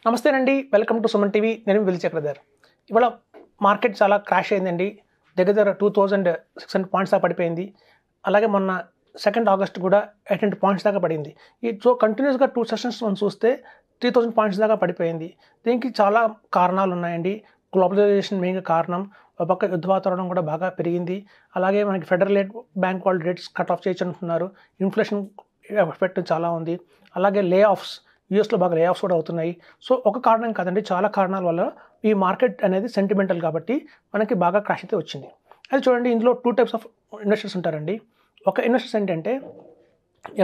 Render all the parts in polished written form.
నమస్తే అండి, welcome to Suman TV. నేను విల్ చక్రధర్. ఇవాళ మార్కెట్ చాలా క్రాష్ అయిందండి. దగ్గర 2600 పాయింట్స్ దాకా పడిపోయింది. అలాగే మొన్న 2 ఆగస్ట్ కూడా 800 పాయింట్స్ దాకా పడింది. కంటిన్యూస్గా 2 సెషన్స్ మనం చూస్తే 3000 పాయింట్స్ దాకా పడిపోయింది. దీనికి చాలా కారణాలు ఉన్నాయండి. గ్లోబలైజేషన్ మెయిన్గా కారణం. ఒక పక్క యుద్ధ వాతావరణం కూడా బాగా పెరిగింది. అలాగే మనకి ఫెడరల్ బ్యాంక్ వాళ్ళు రేట్స్ కట్ ఆఫ్ చేయొచ్చుంటున్నారు. ఇన్ఫ్లేషన్ ఎఫెక్ట్ చాలా ఉంది. అలాగే లే ఆఫ్స్, యూఎస్లో బాగా లే ఆఫ్స్ కూడా అవుతున్నాయి. సో ఒక కారణం కాదండి, చాలా కారణాల వల్ల ఈ మార్కెట్ అనేది సెంటిమెంటల్ కాబట్టి మనకి బాగా క్రాష్ అయితే వచ్చింది. అది చూడండి, ఇందులో 2 టైప్స్ ఆఫ్ ఇన్వెస్టర్స్ ఉంటారండి. ఒక ఇన్వెస్టర్స్ ఏంటంటే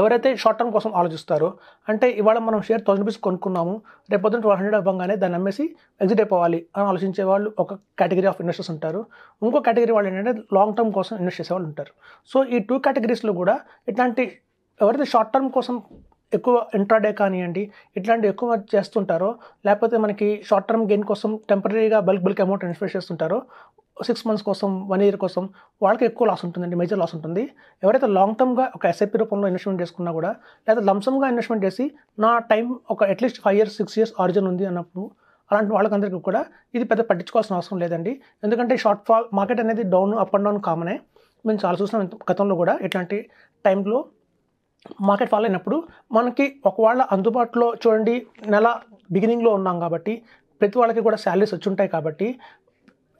ఎవరైతే షార్ట్ టర్మ్ కోసం ఆలోచిస్తారో, అంటే ఇవాళ మనం షేర్ ₹1000 కొనుక్కున్నాము, రేపు పొద్దున 1200 అవ్వగానే దాన్ని అమ్మేసి ఎగ్జిట్ అయిపోవాలి అని ఆలోచించే వాళ్ళు ఒక కేటగిరీ ఆఫ్ ఇన్వెస్టర్స్ ఉంటారు. ఇంకో కేటగిరీ వాళ్ళు ఏంటంటే లాంగ్ టర్మ్ కోసం ఇన్వెస్ట్ చేసే వాళ్ళు ఉంటారు. సో ఈ 2 కేటగిరీస్లో కూడా ఇట్లాంటి ఎవరైతే షార్ట్ టర్మ్ కోసం ఎక్కువ ఇంట్రాడే కానివ్వండి, ఇట్లాంటివి ఎక్కువ చేస్తుంటారో, లేకపోతే మనకి షార్ట్ టర్మ్ గెయిన్ కోసం టెంపరీగా బల్క్ అమౌంట్ ఇన్వెస్ట్ చేస్తుంటారో, 6 మంత్స్ కోసం, 1 ఇయర్ కోసం, వాళ్ళకి ఎక్కువ లాస్ ఉంటుందండి, మేజర్ లాస్ ఉంటుంది. ఎవరైతే లాంగ్ టర్మ్గా ఒక ఎస్ఐపి రూపంలో ఇన్వెస్ట్మెంట్ చేసుకున్నా కూడా, లేదా లంసమ్గా ఇన్వెస్ట్మెంట్ చేసి నా టైం ఒక అట్లీస్ట్ 5 ఇయర్స్ 6 ఇయర్స్ ఆరిజిన్ ఉంది అన్నప్పుడు, అలాంటి వాళ్ళకందరికీ కూడా ఇది పెద్ద పట్టించుకోవాల్సిన అవసరం లేదండి. ఎందుకంటే షార్ట్ ఫాల్ మార్కెట్ అనేది డౌన్ అప్ అండ్ డౌన్ కామనే. మేము చాలా చూసినాం గతంలో కూడా. ఇట్లాంటి టైంలో మార్కెట్ ఫాల్ అయినప్పుడు మనకి ఒకవేళ అందుబాటులో చూడండి, నెల బిగినింగ్లో ఉన్నాం కాబట్టి ప్రతి వాళ్ళకి కూడా శాలరీస్ వచ్చి ఉంటాయి కాబట్టి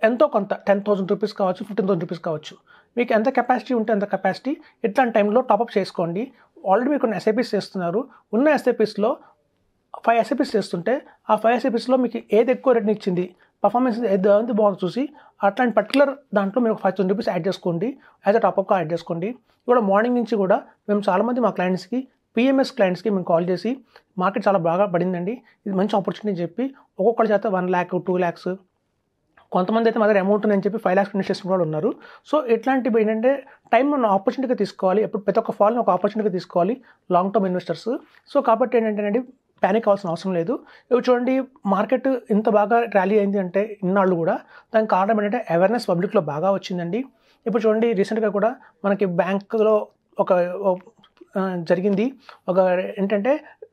ఎంతో కొంత ₹10,000 కావచ్చు, ₹15,000 కావచ్చు, మీకు ఎంత కెపాసిటీ ఉంటే అంత కెపాసిటీ ఇట్లాంటి టైంలో టాపప్ చేసుకోండి. ఆల్రెడీ మీకు కొన్ని ఎస్ఐపీస్ చేస్తున్నారు. ఉన్న ఎస్ఐపీస్లో 5 ఎస్ఐపీస్ చేస్తుంటే ఆ 5 ఎస్ఐపీస్లో మీకు ఏది ఎక్కువ రేట్ని ఇచ్చింది, పర్ఫార్మెన్స్ ఏది బాగుంది చూసి అట్లాంటి పర్టికులర్ దాంట్లో మీరు ₹5,000 యాడ్ చేసుకోండి, యాజ్ అ టాపప్గా యాడ్ చేసుకోండి. ఇవాళ మార్నింగ్ నుంచి కూడా మేము చాలామంది మా క్లయింట్స్కి, పిఎంఎస్ క్లయింట్స్కి మేము కాల్ చేసి మార్కెట్ చాలా బాగా పడిందండి, ఇది మంచి ఆపర్చునిటీ అని చెప్పి ఒక్కొక్కరి చేత 1 lakh 2 lakhs, కొంతమంది అయితే మా దగ్గర అమౌంట్ అని చెప్పి 5 lakhs ఇన్వెస్ట్ చేసిన వాళ్ళు ఉన్నారు. సో ఇట్లాంటివి ఏంటంటే టైం మనం ఆపర్చునిటీగా తీసుకోవాలి. ఎప్పుడు ప్రతి ఒక్క ఫాల్ని ఒక ఆపర్చునిటీగా తీసుకోవాలి లాంగ్ టర్మ్ ఇన్వెస్టర్స్. సో కాబట్టి ఏంటంటే ప్యానిక్ అవ్వాల్సిన అవసరం లేదు. ఇవి చూడండి, మార్కెట్ ఇంత బాగా ర్యాలీ అయింది అంటే ఇన్నాళ్ళు కూడా దానికి కారణం ఏంటంటే అవేర్నెస్ పబ్లిక్లో బాగా వచ్చిందండి. ఇప్పుడు చూడండి, రీసెంట్గా కూడా మనకి బ్యాంకులో ఒక జరిగింది. ఒక ఏంటంటే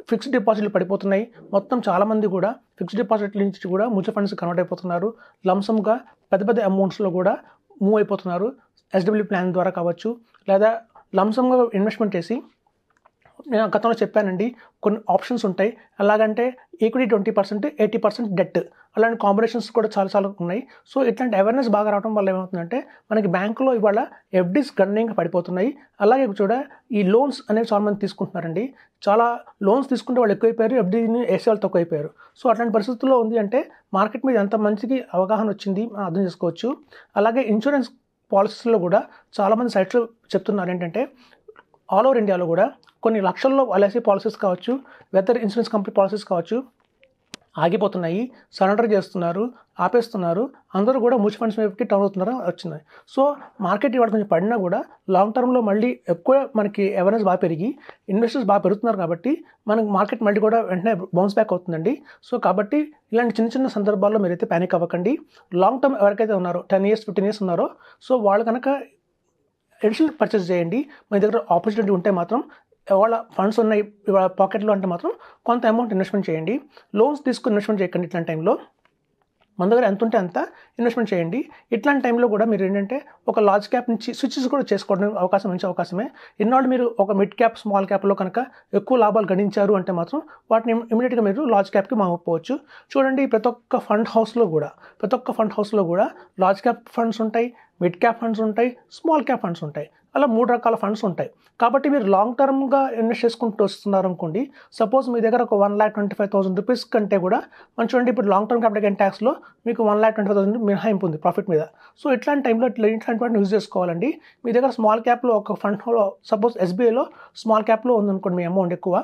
ఫిక్స్డ్ డిపాజిట్లు పడిపోతున్నాయి. మొత్తం చాలామంది కూడా ఫిక్స్డ్ డిపాజిట్ల నుంచి కూడా మ్యూచువల్ ఫండ్స్ కన్వర్ట్ అయిపోతున్నారు. లంసమ్గా పెద్ద పెద్ద అమౌంట్స్లో కూడా మూవ్ అయిపోతున్నారు. ఎస్డబ్ల్యూ ప్లాన్ ద్వారా కావచ్చు, లేదా లంసమ్గా ఇన్వెస్ట్మెంట్ చేసి, నేను గతంలో చెప్పానండి, కొన్ని ఆప్షన్స్ ఉంటాయి. ఎలాగంటే ఈక్విటీ 20%, 80% డెట్, అలాంటి కాంబినేషన్స్ కూడా చాలా ఉన్నాయి. సో ఇట్లాంటి అవేర్నెస్ బాగా రావడం వల్ల ఏమవుతుందంటే మనకి బ్యాంకులో ఇవాళ ఎఫ్డీస్ గణనీయంగా పడిపోతున్నాయి. అలాగే ఈ లోన్స్ అనేవి చాలామంది తీసుకుంటున్నారండి. చాలా లోన్స్ తీసుకుంటే వాళ్ళు ఎక్కువైపోయారు, ఎఫ్డీని వేసే వాళ్ళు తక్కువ అయిపోయారు. సో అట్లాంటి పరిస్థితుల్లో ఉంది అంటే మార్కెట్ మీద ఎంత మంచికి అవగాహన వచ్చింది అర్థం చేసుకోవచ్చు. అలాగే ఇన్సూరెన్స్ పాలసీస్లో కూడా చాలామంది సైట్స్లో చెప్తున్నారు ఏంటంటే ఆల్ ఓవర్ ఇండియాలో కూడా కొన్ని లక్షల్లో ఎల్ఐసి పాలసీస్ కావచ్చు, వెదర్ ఇన్సూరెన్స్ కంపెనీ పాలసీస్ కావచ్చు, ఆగిపోతున్నాయి, సరెండర్ చేస్తున్నారు, ఆపేస్తున్నారు. అందరూ కూడా మ్యూచువల్ ఫండ్స్ వైపుకి టర్న్ అవుతున్నారు వచ్చింది. సో మార్కెట్ ఇవాళ కొంచెం పడినా కూడా లాంగ్ టర్మ్లో మళ్ళీ ఎక్కువ మనకి అవేర్నెస్ బాగా పెరిగి ఇన్వెస్టర్స్ బాగా పెరుగుతున్నారు కాబట్టి మనకి మార్కెట్ మళ్ళీ కూడా వెంటనే బౌన్స్ బ్యాక్ అవుతుందండి. సో కాబట్టి ఇలాంటి చిన్న సందర్భాల్లో మీరైతే ప్యానిక్ అవ్వకండి. లాంగ్ టర్మ్ ఎవరికైతే ఉన్నారో 10 years 15 years ఉన్నారో, సో వాళ్ళు కనుక ఎడిషనల్ పర్చేస్ చేయండి. మీ దగ్గర ఆపర్చునిటీ ఉంటే మాత్రం, ఇవాళ ఫండ్స్ ఉన్నాయి ఇవాళ పాకెట్లో అంటే మాత్రం కొంత అమౌంట్ ఇన్వెస్ట్మెంట్ చేయండి. లోన్స్ తీసుకుని ఇన్వెస్ట్మెంట్ చేయకండి. ఇట్లాంటి టైంలో మన దగ్గర ఎంత ఉంటే అంత ఇన్వెస్ట్మెంట్ చేయండి. ఇట్లాంటి టైంలో కూడా మీరు ఏంటంటే ఒక లార్జ్ క్యాప్ నుంచి స్విచ్చెస్ కూడా చేసుకోవడం మంచి అవకాశమే. ఇన్నాళ్ళు మీరు ఒక మిడ్ క్యాప్, స్మాల్ క్యాప్లో కనుక ఎక్కువ లాభాలు గణించారు అంటే మాత్రం వాటిని ఇమీడియట్గా మీరు లార్జ్ క్యాప్కి మారిపోవచ్చు. చూడండి, ప్రతి ఒక్క ఫండ్ హౌస్లో కూడా లార్జ్ క్యాప్ ఫండ్స్ ఉంటాయి, మిడ్ క్యాప్ ఫండ్స్ ఉంటాయి, స్మాల్ క్యాప్ ఫండ్స్ ఉంటాయి. అలా 3 రకాల ఫండ్స్ ఉంటాయి. కాబట్టి మీరు లాంగ్ టర్మ్గా ఇన్వెస్ట్ చేసుకుంటూ వస్తున్నారు అనుకోండి, సపోజ్ మీ దగ్గర ఒక ₹1,25,000 కంటే కూడా మనం చూడండి, ఇప్పుడు లాంగ్ టర్మ్ క్యాపిటల్ గెయిన్ ట్యాక్స్లో మీకు ₹1,25,000 మినహాయింపు ఉంది ప్రాఫిట్ మీద. సో ఇట్లాంటి టైంలో ఇట్లాంటి వాటిని యూజ్ చేసుకోవాలండి. మీ దగ్గర స్మాల్ క్యాప్లో ఒక ఫండ్లో, సపోజ్ ఎస్బీఐలో స్మాల్ క్యాప్లో ఉందనుకోండి మీ అమౌంట్ ఎక్కువ,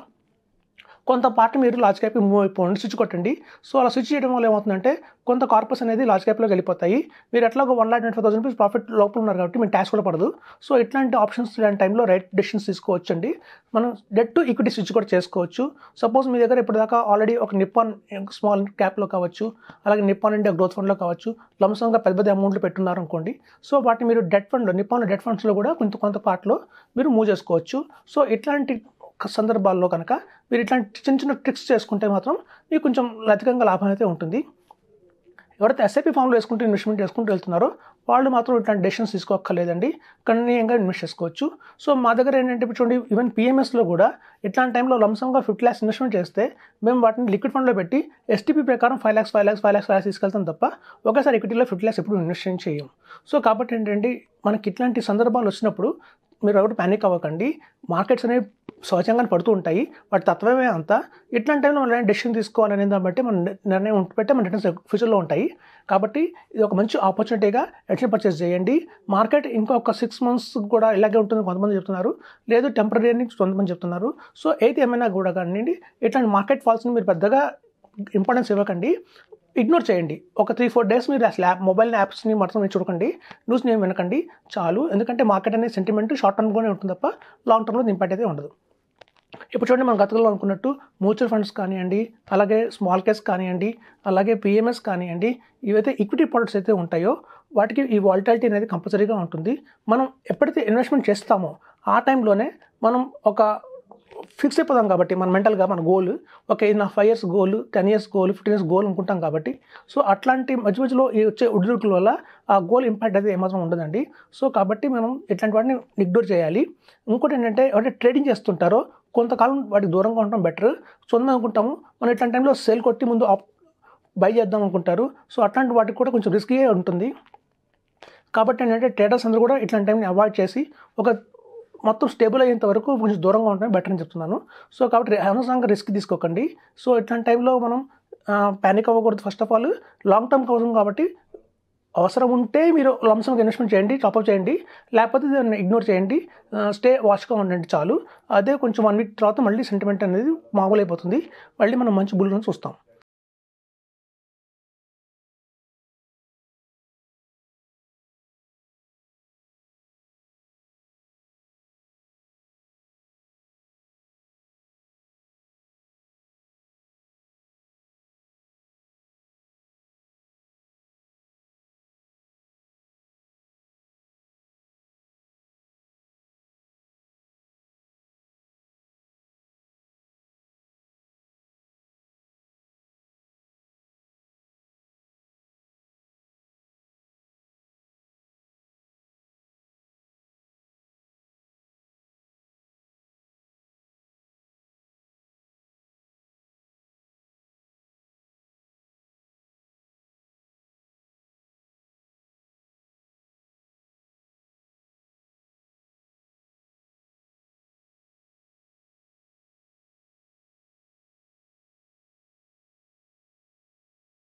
కొంత పార్ట్ మీరు లార్జ్ క్యాప్కి మూవ్ అయిపోండి, స్విచ్ కొట్టండి. సో అలా స్విచ్ చేయడం వల్ల ఏమవుతుందంటే కొంత కార్పస్ అనేది లార్జ్ క్యాప్లోకి వెళ్ళిపోతాయి. మీరు ఎట్లాగో ₹1,25,000 ప్రాఫిట్ లోపల ఉన్నారు కాబట్టి మీకు ట్యాక్స్ కూడా పడదు. సో ఇట్లాంటి ఆప్షన్స్, ఇలాంటి టైంలో రైట్ డెసిషన్స్ తీసుకోవచ్చండి. మనం డెట్ టు ఈక్విటీ స్విచ్ కూడా చేసుకోవచ్చు. సపోజ్ మీ దగ్గర ఇప్పటిదాకా ఆల్రెడీ ఒక నిప్పాన్ స్మాల్ క్యాప్లో కావచ్చు, అలాగే నిప్పాన్ ఇండియా గ్రోత్ ఫండ్లో కావచ్చు, లంసంగా పెద్ద అమౌంట్లు పెట్టున్నారు అనుకోండి. సో వాటిని మీరు డెట్ ఫండ్, నిప్పాన్ డెట్ ఫండ్స్లో కూడా కొంత పార్ట్లో మీరు మూవ్ చేసుకోవచ్చు. సో ఇట్లాంటి సందర్భాల్లో కనుక మీరు ఇట్లాంటి చిన్న చిన్న ట్రిక్స్ చేసుకుంటే మాత్రం మీకు కొంచెం అధికంగా లాభం అయితే ఉంటుంది. ఎవరైతే ఎస్ఐపి ఫామ్లో వేసుకుంటూ ఇన్వెస్ట్మెంట్ చేసుకుంటూ వెళ్తున్నారో వాళ్ళు మాత్రం ఇట్లాంటి డెసిషన్స్ తీసుకోక్కర్లేదండి, కన్వీనియంగా ఇన్వెస్ట్ చేసుకోవచ్చు. సో మా దగ్గర ఏంటంటే ఇప్పుడు చూడండి, ఈవెన్ పిఎంఎస్లో కూడా ఇట్లాంటి టైంలో లంసంగా 50 lakhs ఇన్వెస్ట్మెంట్ చేస్తే మేము వాటిని లిక్విడ్ ఫండ్లో పెట్టి ఎస్టీపీ ప్రకారం 5 lakhs తీసుకెళ్తాం తప్ప ఒకేసారి ఈక్విటీలో 50 lakhs ఎప్పుడు ఇన్వెస్ట్ చేయం. సో కాబట్టి ఏంటంటే మనకి ఇట్లాంటి సందర్భాలు వచ్చినప్పుడు మీరు ఒకటి ప్యానిక్ అవ్వకండి. మార్కెట్స్ అనేవి సహజంగానే పడుతూ ఉంటాయి, వాటి తత్వమే అంతా. ఇట్లాంటి టైంలో మనం డెసిషన్ తీసుకోవాలనే దాన్ని బట్టి మన నిర్ణయం ఉంటే మన రిటర్న్స్ ఫ్యూచర్లో ఉంటాయి. కాబట్టి ఇది ఒక మంచి ఆపర్చునిటీగా ఎట్లా పర్చేస్ చేయండి. మార్కెట్ ఇంకొక 6 months కూడా ఇలాగే ఉంటుంది కొంతమంది చెప్తున్నారు, లేదు టెంపరీ అని కొంతమంది చెప్తున్నారు. సో ఏది ఏమైనా కూడా కానీ ఇట్లాంటి మార్కెట్ ఫాల్స్ని మీరు పెద్దగా ఇంపార్టెన్స్ ఇవ్వకండి, ఇగ్నోర్ చేయండి. ఒక 3-4 days మీరు అసలు మొబైల్ యాప్స్ని మాత్రం మీరు చూడకండి, న్యూస్ని ఏమి వినకండి చాలు. ఎందుకంటే మార్కెట్ అనే సెంటిమెంట్ షార్ట్ టర్మ్గానే ఉంటుంది తప్ప లాంగ్ టర్మ్లో ఇంపాక్ట్ అయితే ఉండదు. ఇప్పుడు చూడండి, మనం గతంలో అనుకున్నట్టు మ్యూచువల్ ఫండ్స్ కానివ్వండి, అలాగే స్మాల్ కేస్ కానివ్వండి, అలాగే పిఎంఎస్ కానివ్వండి, ఇవైతే ఈక్విటీ ప్రొడక్ట్స్ అయితే ఉంటాయో వాటికి ఈ వాలటాలిటీ అనేది కంపల్సరీగా ఉంటుంది. మనం ఎప్పుడైతే ఇన్వెస్ట్మెంట్ చేస్తామో ఆ టైంలోనే మనం ఒక ఫిక్స్ అయిపోతాం కాబట్టి మన మెంటల్గా మన గోల్ ఇది నా 5 years goal, 10 years goal, 15 years goal అనుకుంటాం కాబట్టి. సో అట్లాంటి మధ్యలో ఈ వచ్చే ఉడుకుల వల్ల ఆ గోల్ ఇంపాక్ట్ అయితే ఏమాత్రం ఉండదండి. సో కాబట్టి మనం ఇట్లాంటి వాటిని ఇగ్నోర్ చేయాలి. ఇంకోటి ఏంటంటే ఎవరైతే ట్రేడింగ్ చేస్తుంటారో కొంతకాలం వాటికి దూరంగా ఉండటం బెటర్. సొంతం అనుకుంటాము మనం ఇట్లాంటి టైంలో సేల్ కొట్టి ముందు బై చేద్దాం అనుకుంటారు. సో అట్లాంటి వాటికి కూడా కొంచెం రిస్కీగా ఉంటుంది. కాబట్టి ఏంటంటే ట్రేడర్స్ అందరూ కూడా ఇట్లాంటి టైంని అవాయిడ్ చేసి మొత్తం స్టేబుల్ అయ్యేంత వరకు కొంచెం దూరంగా ఉండటం బెటర్ అని చెప్తున్నాను. సో కాబట్టి అనవసరంగా రిస్క్ తీసుకోకండి. సో ఇట్లాంటి టైంలో మనం ప్యానిక్ అవ్వకూడదు. First of all long term కోసం కాబట్టి అవసరం ఉంటే మీరు లంసంగా ఇన్వెస్ట్మెంట్ చేయండి, టాప్అప్ చేయండి, లేకపోతే దాన్ని ఇగ్నోర్ చేయండి, స్టే వాచ్గా ఉండండి చాలు. అదే కొంచెం 1 week తర్వాత మళ్ళీ సెంటిమెంట్ అనేది మామూలు అయిపోతుంది, మళ్ళీ మనం మంచి బుల్ రన్ చూస్తాం.